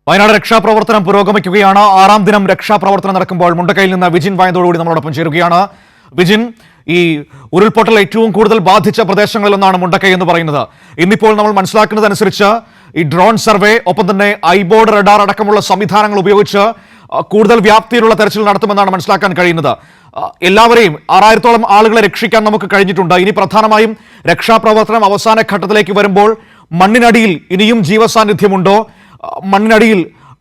വയനാട് രക്ഷാപ്രവർത്തനം പുരോഗമിക്കുകയാണ്. 6ാം ദിനം രക്ഷാപ്രവർത്തനം നടക്കുമ്പോൾ മുണ്ടക്കയിൽ നിന്ന് വിജിൻ വായന്തോടുകൂടി നമ്മളോടൊപ്പം ചേരുകയാണ്. വിജിൻ, ഈ ഉരുൾപൊട്ടൽ ഏറ്റവും കൂടുതൽ ബാധിച്ച പ്രദേശങ്ങളിലൊന്നാണ് മുണ്ടക്കൈ എന്ന് പറയുന്നത്. ഇന്നിപ്പോൾ നമ്മൾ മനസ്സിലാക്കുന്നതനുസരിച്ച് ഈ ഡ്രോൺ സർവേ, ഒപ്പം തന്നെ ഐബോർഡ് റഡാർ അടക്കമുള്ള സംവിധാനങ്ങൾ ഉപയോഗിച്ച് കൂടുതൽ വ്യാപ്തിയിലുള്ള തെരച്ചിൽ നടത്തുമെന്നാണ് മനസ്സിലാക്കാൻ കഴിയുന്നത്. എല്ലാവരെയും 6000-ഓളം ആളുകളെ രക്ഷിക്കാൻ നമുക്ക് കഴിഞ്ഞിട്ടുണ്ട്. ഇനി പ്രധാനമായും രക്ഷാപ്രവർത്തനം അവസാന ഘട്ടത്തിലേക്ക് വരുമ്പോൾ മണ്ണിനടിയിൽ ഇനിയും ജീവസാന്നിധ്യമുണ്ടോ, മണ്ണിനടിയിൽ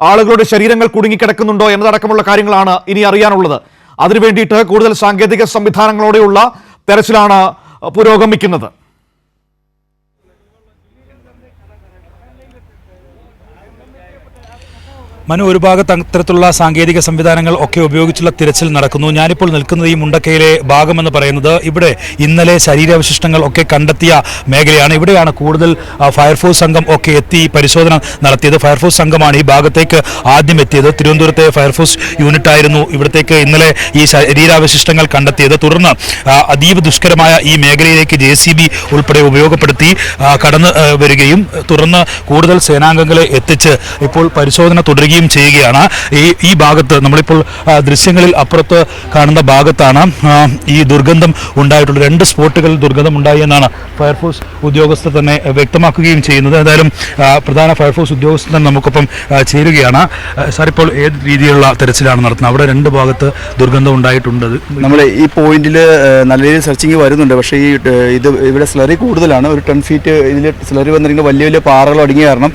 ആളുകളുടെ ശരീരങ്ങൾ കുടുങ്ങിക്കിടക്കുന്നുണ്ടോ എന്നതടക്കമുള്ള കാര്യങ്ങളാണ് ഇനി അറിയാനുള്ളത്. അതിനു വേണ്ടിയിട്ട് കൂടുതൽ സാങ്കേതിക സംവിധാനങ്ങളോടെയുള്ള തെരച്ചിലാണ് പുരോഗമിക്കുന്നത്. മനു, ഒരു ഭാഗത്ത് അത്തരത്തിലുള്ള സാങ്കേതിക സംവിധാനങ്ങൾ ഒക്കെ ഉപയോഗിച്ചുള്ള തിരച്ചിൽ നടക്കുന്നു. ഞാനിപ്പോൾ നിൽക്കുന്നത് ഈ മുണ്ടക്കയിലെ ഭാഗമെന്ന് പറയുന്നത് ഇവിടെ ഇന്നലെ ശരീരാവശിഷ്ടങ്ങൾ ഒക്കെ കണ്ടെത്തിയ മേഖലയാണ്. ഇവിടെയാണ് കൂടുതൽ ഫയർഫോഴ്സ് സംഘം ഒക്കെ എത്തി പരിശോധന നടത്തിയത്. ഫയർഫോഴ്സ് സംഘമാണ് ഈ ഭാഗത്തേക്ക് ആദ്യം എത്തിയത്. തിരുവനന്തപുരത്തെ ഫയർഫോഴ്സ് യൂണിറ്റ് ആയിരുന്നു ഇവിടത്തേക്ക് ഇന്നലെ ഈ ശരീരാവശിഷ്ടങ്ങൾ കണ്ടെത്തിയത്. തുടർന്ന് അതീവ ദുഷ്കരമായ ഈ മേഖലയിലേക്ക് JCB ഉൾപ്പെടെ ഉപയോഗപ്പെടുത്തി കടന്നു വരികയും തുടർന്ന് കൂടുതൽ സേനാംഗങ്ങളെ എത്തിച്ച് ഇപ്പോൾ പരിശോധന തുടരുകയും ചെയ്യുകയാണ്. ഈ ഭാഗത്ത് നമ്മളിപ്പോൾ ദൃശ്യങ്ങളിൽ അപ്പുറത്ത് കാണുന്ന ഭാഗത്താണ് ഈ ദുർഗന്ധം ഉണ്ടായിട്ടുള്ള 2 സ്പോട്ടുകളിൽ ദുർഗന്ധം ഉണ്ടായി എന്നാണ് ഫയർഫോഴ്സ് ഉദ്യോഗസ്ഥർ തന്നെ വ്യക്തമാക്കുകയും ചെയ്യുന്നത്. എന്തായാലും പ്രധാന ഫയർഫോഴ്സ് ഉദ്യോഗസ്ഥർ നമുക്കൊപ്പം ചേരുകയാണ്. സാർ, ഇപ്പോൾ ഏത് രീതിയിലുള്ള തെരച്ചിലാണ് നടത്തുന്നത്? അവിടെ 2 ഭാഗത്ത് ദുർഗന്ധം ഉണ്ടായിട്ടുണ്ട്. നമ്മൾ ഈ പോയിന്റിൽ നല്ല രീതിയിൽ സെർച്ചിങ് വരുന്നുണ്ട്. പക്ഷേ ഇവിടെ സ്ലറി കൂടുതലാണ്. ഒരു 10 ഫീറ്റ് ഇതിൽ സ്ലറി വന്നിരിക്കുന്ന വലിയ വലിയ പാറകൾ അടങ്ങിയ കാരണം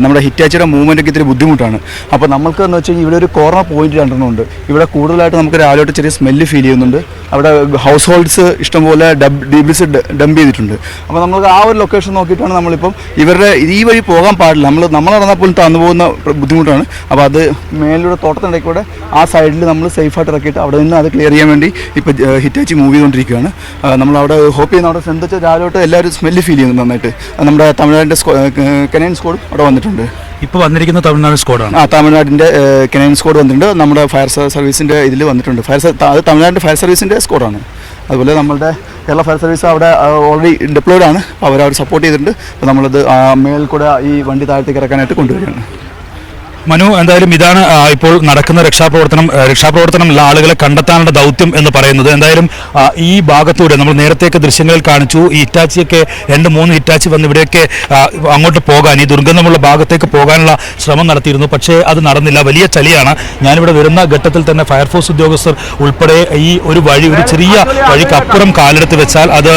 നമ്മുടെ ഹിറ്റാച്ചിയുടെ മൂവ്മെന്റ് ഒക്കെ ഇത്തിരി ബുദ്ധിമുട്ടാണ്. അപ്പോൾ നമുക്ക് എന്ന് വെച്ച് കഴിഞ്ഞാൽ ഇവിടെ ഒരു കോർണർ പോയിന്റ് രണ്ടെണ്ണമുണ്ട്. ഇവിടെ കൂടുതലായിട്ട് നമുക്ക് രാവിലെ ചെറിയ സ്മെല്ല് ഫീൽ ചെയ്യുന്നുണ്ട്. അവിടെ ഹൗസ് ഹോൾഡ്സ് ഇഷ്ടംപോലെ ഡീബിൾസ് ഡംപ് ചെയ്തിട്ടുണ്ട്. അപ്പോൾ നമുക്ക് ആ ഒരു ലൊക്കേഷൻ നോക്കിയിട്ടാണ് നമ്മളിപ്പം ഇവരുടെ ഈ വഴി പോകാൻ പാടില്ല. നമ്മൾ നടന്നാൽ പോലും തന്നു പോകുന്ന ബുദ്ധിമുട്ടാണ്. അപ്പോൾ അത് മേലിലൂടെ തോട്ടത്തിനിടയ്ക്ക് കൂടെ ആ സൈഡിൽ നമ്മൾ സേഫായിട്ട് ഇറക്കിയിട്ട് അവിടെ നിന്ന് അത് ക്ലിയർ ചെയ്യാൻ വേണ്ടി ഇപ്പോൾ ഹിറ്റാച്ചി മൂവ് ചെയ്തുകൊണ്ടിരിക്കുകയാണ്. നമ്മളവിടെ ഹോപ്പ് ചെയ്യുന്ന അവിടെ എന്താ വെച്ചാൽ രാവിലെ തൊട്ട് എല്ലാവരും സ്മെല്ല് ഫീൽ ചെയ്യുന്നുണ്ട് നന്നായിട്ട്. നമ്മുടെ തമിഴ്നാടിൻ്റെ കനൈൻ സ്ക്വാഡ് അവിടെ വന്നിട്ടുണ്ട്. ഇപ്പോൾ വന്നിരിക്കുന്ന തമിഴ്നാട് സ്ക്വാഡാണ്. തമിഴ്നാടിൻ്റെ കനൈൻ സ്ക്വാഡ് വന്നിട്ടുണ്ട്. നമ്മുടെ ഫയർ സർവീസിൻ്റെ ഇതിൽ വന്നിട്ടുണ്ട്. അത് തമിഴ്നാടിൻ്റെ ഫയർ സർവീസിൻ്റെ സ്ക്വാഡാണ്. അതുപോലെ നമ്മളുടെ കേരള ഫയർ സർവീസ് അവിടെ ഓൾറെഡി ഡിപ്ലോയ്ഡ് ആണ്. അപ്പോൾ അവർ സപ്പോർട്ട് ചെയ്തിട്ടുണ്ട്. അപ്പോൾ നമ്മളത് മേൽ കൂടെ ഈ വണ്ടി താഴത്തേക്ക് ഇറക്കാനായിട്ട് കൊണ്ടുവരികയാണ്. മനു, എന്തായാലും ഇതാണ് ഇപ്പോൾ നടക്കുന്ന രക്ഷാപ്രവർത്തനം ആളുകളെ കണ്ടെത്താനുള്ള ദൗത്യം എന്ന് പറയുന്നത്. എന്തായാലും ഈ ഭാഗത്തൂടെ നമ്മൾ നേരത്തെയൊക്കെ ദൃശ്യങ്ങളിൽ കാണിച്ചു, ഈ ഹിറ്റാച്ചിയൊക്കെ 2-3 ഹിറ്റാച്ചി വന്ന് ഇവിടെയൊക്കെ അങ്ങോട്ട് പോകാൻ, ഈ ദുർഗന്ധമുള്ള ഭാഗത്തേക്ക് പോകാനുള്ള ശ്രമം നടത്തിയിരുന്നു. പക്ഷേ അത് നടന്നില്ല. വലിയ ചളിയാണ്. ഞാനിവിടെ വരുന്ന ഘട്ടത്തിൽ തന്നെ ഫയർഫോഴ്സ് ഉദ്യോഗസ്ഥർ ഉൾപ്പെടെ ഈ ഒരു ചെറിയ വഴിക്ക് അപ്പുറം കാലെടുത്ത് വെച്ചാൽ അത്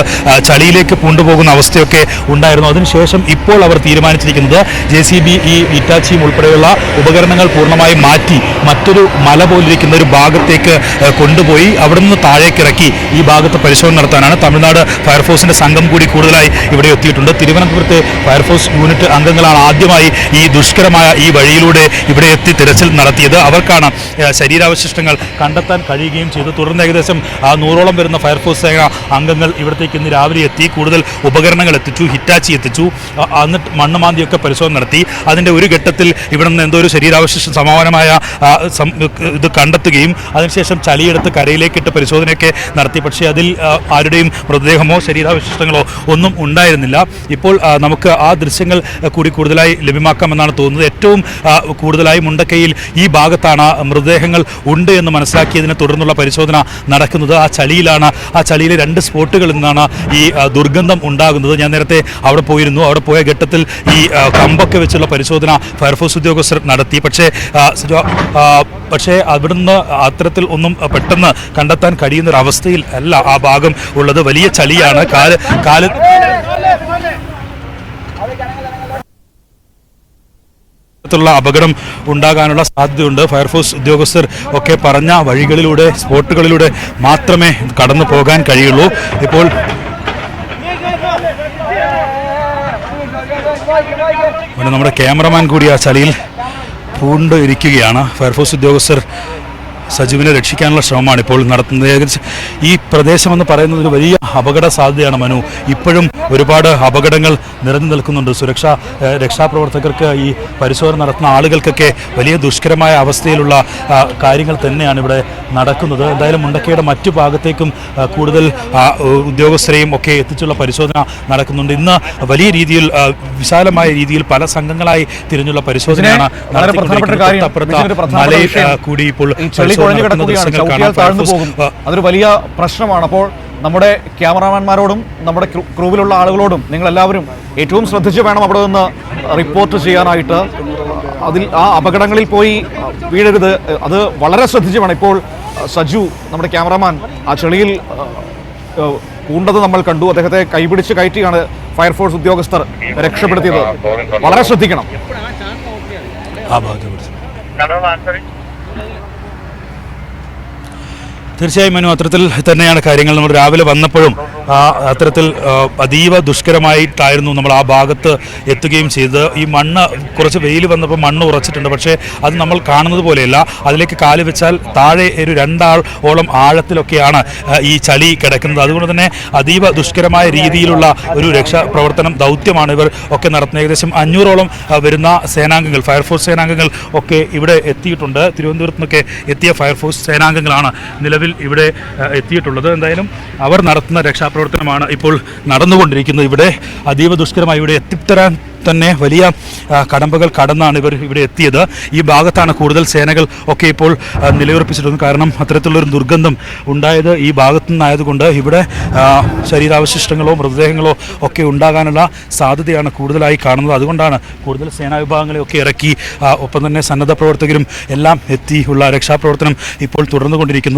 ചളിയിലേക്ക് കൊണ്ടുപോകുന്ന അവസ്ഥയൊക്കെ ഉണ്ടായിരുന്നു. അതിനുശേഷം ഇപ്പോൾ അവർ തീരുമാനിച്ചിരിക്കുന്നത് JCB ഈ ഹിറ്റാച്ചിയും ഉൾപ്പെടെയുള്ള ഉപകരണങ്ങൾ പൂർണ്ണമായും മാറ്റി മറ്റൊരു മല പോലിരിക്കുന്ന ഒരു ഭാഗത്തേക്ക് കൊണ്ടുപോയി അവിടെ നിന്ന് താഴേക്ക് ഇറക്കി ഈ ഭാഗത്ത് പരിശോധന നടത്താനാണ്. തമിഴ്നാട് ഫയർഫോഴ്സിന്റെ സംഘം കൂടി കൂടുതലായി ഇവിടെ എത്തിയിട്ടുണ്ട്. തിരുവനന്തപുരത്തെ ഫയർഫോഴ്സ് യൂണിറ്റ് അംഗങ്ങളാണ് ആദ്യമായി ഈ ദുഷ്കരമായ ഈ വഴിയിലൂടെ ഇവിടെ എത്തി തിരച്ചിൽ നടത്തിയത്. അവർക്കാണ് ശരീരാവശിഷ്ടങ്ങൾ കണ്ടെത്താൻ കഴിയുകയും ചെയ്തു. തുടർന്ന് ഏകദേശം 100ഓളം വരുന്ന ഫയർഫോഴ്സ് സേന അംഗങ്ങൾ ഇവിടത്തേക്ക് ഇന്ന് രാവിലെ എത്തി കൂടുതൽ ഉപകരണങ്ങൾ എത്തിച്ചു, ഹിറ്റാച്ചി എത്തിച്ചു. എന്നിട്ട് മണ്ണുമാന്തിയൊക്കെ പരിശോധന നടത്തി. അതിൻ്റെ ഒരു ഘട്ടത്തിൽ ഇവിടെ നിന്ന് എന്തോ ഒരു ശരീരാവശിഷ്ടം സമാനമായ ഇത് കണ്ടെത്തുകയും അതിനുശേഷം ചളിയെടുത്ത് കരയിലേക്കിട്ട് പരിശോധനയൊക്കെ നടത്തി. പക്ഷേ അതിൽ ആരുടെയും മൃതദേഹമോ ശരീരാവശിഷ്ടങ്ങളോ ഒന്നും ഉണ്ടായിരുന്നില്ല. ഇപ്പോൾ നമുക്ക് ആ ദൃശ്യങ്ങൾ കൂടി കൂടുതലായി ലഭ്യമാക്കാമെന്നാണ് തോന്നുന്നത്. ഏറ്റവും കൂടുതലായി മുണ്ടക്കയിൽ ഈ ഭാഗത്താണ് മൃതദേഹങ്ങൾ ഉണ്ട് എന്ന് മനസ്സിലാക്കിയതിനെ തുടർന്നുള്ള പരിശോധന നടക്കുന്നത്. ആ ചളിയിലാണ്. ആ ചളിയിലെ 2 സ്പോട്ടുകളിൽ നിന്നാണ് ഈ ദുർഗന്ധം ഉണ്ടാകുന്നത്. ഞാൻ നേരത്തെ അവിടെ പോയിരുന്നു. അവിടെ പോയ ഘട്ടത്തിൽ ഈ കമ്പൊക്കെ വെച്ചുള്ള പരിശോധന ഫയർഫോഴ്സ് ഉദ്യോഗസ്ഥർ നടത്തി. പക്ഷേ അവിടുന്ന് അത്തരത്തിൽ ഒന്നും പെട്ടെന്ന് കണ്ടെത്താൻ കഴിയുന്ന ഒരു അവസ്ഥയിൽ അല്ല ആ ഭാഗം ഉള്ളത്. വലിയ ചളിയാണ്. കാല് അപകടം ഉണ്ടാകാനുള്ള സാധ്യതയുണ്ട്. ഫയർഫോഴ്സ് ഉദ്യോഗസ്ഥർ ഒക്കെ പറഞ്ഞ വഴികളിലൂടെ, സ്പോട്ടുകളിലൂടെ മാത്രമേ കടന്നു പോകാൻ കഴിയുള്ളൂ. ഇപ്പോൾ നമ്മുടെ ക്യാമറമാൻ കൂടി ആ ചളിയിൽ പൂണ്ട് ഇരിക്കുകയാണ്. ഫയർഫോഴ്സ് ഉദ്യോഗസ്ഥർ സജീവിനെ രക്ഷിക്കാനുള്ള ശ്രമമാണ് ഇപ്പോൾ നടത്തുന്നത്. ഏകദേശം ഈ പ്രദേശമെന്ന് പറയുന്നത് ഒരു വലിയ അപകട സാധ്യതയാണ് മനു. ഇപ്പോഴും ഒരുപാട് അപകടങ്ങൾ നിറഞ്ഞു നിൽക്കുന്നുണ്ട്. രക്ഷാപ്രവർത്തകർക്ക് ഈ പരിശോധന നടത്തുന്ന ആളുകൾക്കൊക്കെ വലിയ ദുഷ്കരമായ അവസ്ഥയിലുള്ള കാര്യങ്ങൾ തന്നെയാണ് ഇവിടെ നടക്കുന്നത്. എന്തായാലും മുണ്ടക്കയുടെ മറ്റു ഭാഗത്തേക്കും കൂടുതൽ ഉദ്യോഗസ്ഥരെയും ഒക്കെ എത്തിച്ചുള്ള പരിശോധന നടക്കുന്നുണ്ട്. ഇന്ന് വലിയ രീതിയിൽ വിശാലമായ രീതിയിൽ പല സംഘങ്ങളായി തിരിഞ്ഞുള്ള പരിശോധനയാണ് മലയിൽ കൂടി ഇപ്പോൾ അതൊരു വലിയ പ്രശ്നമാണ്. അപ്പോൾ നമ്മുടെ ക്യാമറാമാൻമാരോടും നമ്മുടെ ക്രൂവിലുള്ള ആളുകളോടും നിങ്ങളെല്ലാവരും ഏറ്റവും ശ്രദ്ധിച്ച് വേണം അവിടെ നിന്ന് റിപ്പോർട്ട് ചെയ്യാനായിട്ട്. ആ അപകടങ്ങളിൽ പോയി വീഴരുത്, അത് വളരെ ശ്രദ്ധിച്ച് വേണം. ഇപ്പോൾ സജു നമ്മുടെ ക്യാമറാമാൻ ആ ചെളിയിൽ പൂണ്ടത് നമ്മൾ കണ്ടു. അദ്ദേഹത്തെ കൈപിടിച്ച് കയറ്റിയാണ് ഫയർഫോഴ്സ് ഉദ്യോഗസ്ഥർ രക്ഷപ്പെടുത്തിയത്. വളരെ ശ്രദ്ധിക്കണം. തീർച്ചയായും മനു, അത്തരത്തിൽ തന്നെയാണ് കാര്യങ്ങൾ. നമ്മൾ രാവിലെ വന്നപ്പോഴും അത്തരത്തിൽ അതീവ ദുഷ്കരമായിട്ടായിരുന്നു നമ്മൾ ആ ഭാഗത്ത് എത്തുകയും ചെയ്തത്. ഈ മണ്ണ് കുറച്ച് വെയിൽ വന്നപ്പോൾ മണ്ണ് ഉറച്ചിട്ടുണ്ട്, പക്ഷേ അത് നമ്മൾ കാണുന്നത് പോലെയല്ല. അതിലേക്ക് കാല് വെച്ചാൽ താഴെ ഒരു 2 ആളോളം ആഴത്തിലൊക്കെയാണ് ഈ ചളി കിടക്കുന്നത്. അതുകൊണ്ട് തന്നെ അതീവ ദുഷ്കരമായ രീതിയിലുള്ള ഒരു രക്ഷാപ്രവർത്തനം ദൗത്യമാണ് ഇവർ ഒക്കെ നടത്തുന്നത്. ഏകദേശം 500ഓളം വരുന്ന സേനാംഗങ്ങൾ, ഫയർഫോഴ്സ് സേനാംഗങ്ങൾ ഒക്കെ ഇവിടെ എത്തിയിട്ടുണ്ട്. തിരുവനന്തപുരത്ത് നിന്നൊക്കെ എത്തിയ ഫയർഫോഴ്സ് സേനാംഗങ്ങളാണ് നിലവിൽ ഇവിടെ എത്തിയിട്ടുള്ളത്. എന്തായാലും അവർ നടത്തുന്ന രക്ഷാപ്രവർത്തനമാണ് ഇപ്പോൾ നടന്നുകൊണ്ടിരിക്കുന്നത്. ഇവിടെ അതീവ ദുഷ്കരമായി ഇവിടെ എത്തിത്തരാൻ തന്നെ വലിയ കടമ്പകൾ കടന്നാണ് ഇവർ ഇവിടെ എത്തിയത്. ഈ ഭാഗത്താണ് കൂടുതൽ സേനകൾ ഒക്കെ ഇപ്പോൾ നിലയുറപ്പിച്ചിട്ടുള്ളത്. കാരണം അത്തരത്തിലുള്ളൊരു ദുർഗന്ധം ഉണ്ടായത് ഈ ഭാഗത്തു നിന്നായതുകൊണ്ട് ഇവിടെ ശരീരാവശിഷ്ടങ്ങളോ മൃതദേഹങ്ങളോ ഒക്കെ ഉണ്ടാകാനുള്ള സാധ്യതയാണ് കൂടുതലായി കാണുന്നത്. അതുകൊണ്ടാണ് കൂടുതൽ സേനാ വിഭാഗങ്ങളെയൊക്കെ ഇറക്കി ഒപ്പം തന്നെ സന്നദ്ധ പ്രവർത്തകരും എല്ലാം എത്തിയുള്ള രക്ഷാപ്രവർത്തനം ഇപ്പോൾ തുടർന്നുകൊണ്ടിരിക്കുന്നത്.